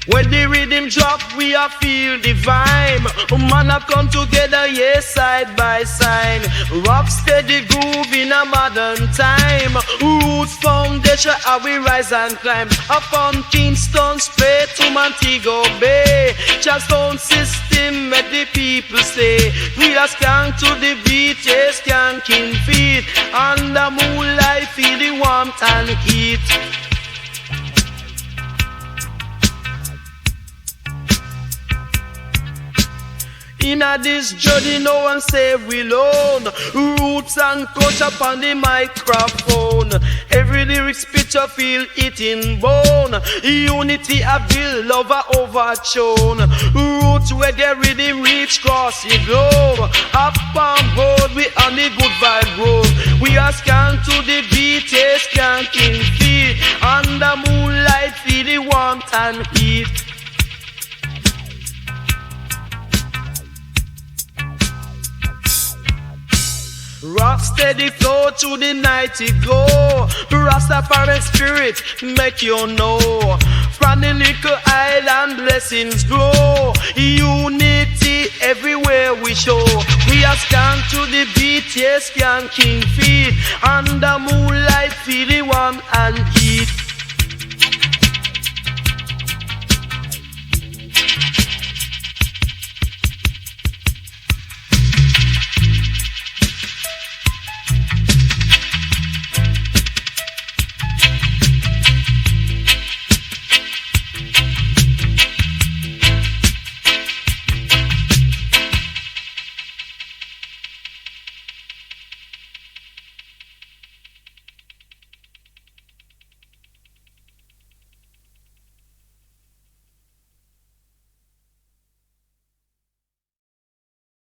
When the rhythm drop, we are feel the vibe. Man a come together, yes, side by side. Rocksteady groove in a modern time. Roots foundation, how we rise and climb. Up from Kingston straight to Montego Bay. Just sound system, make the people stay. We are skank to the beat, yes, skankin feet. Under moonlight, feel the warmth and heat. In a this journey, no one save we alone. Roots and culture upon the microphone. Every lyrics picture feel it in bone. Unity I build, love I overthrown. Roots reggae rhythm reach cross the globe. Up on board, we on the good vibe road. We are skank to the beat, yes, skanking feet. Under moonlight, feel the warmth and heat. Rocksteady flow through the night it go. Rastafari spirit make you know. From the little island blessings grow. Unity everywhere we show. We are skank to the beat, yes, skanking feet. Under moonlight feel the warmth and heat.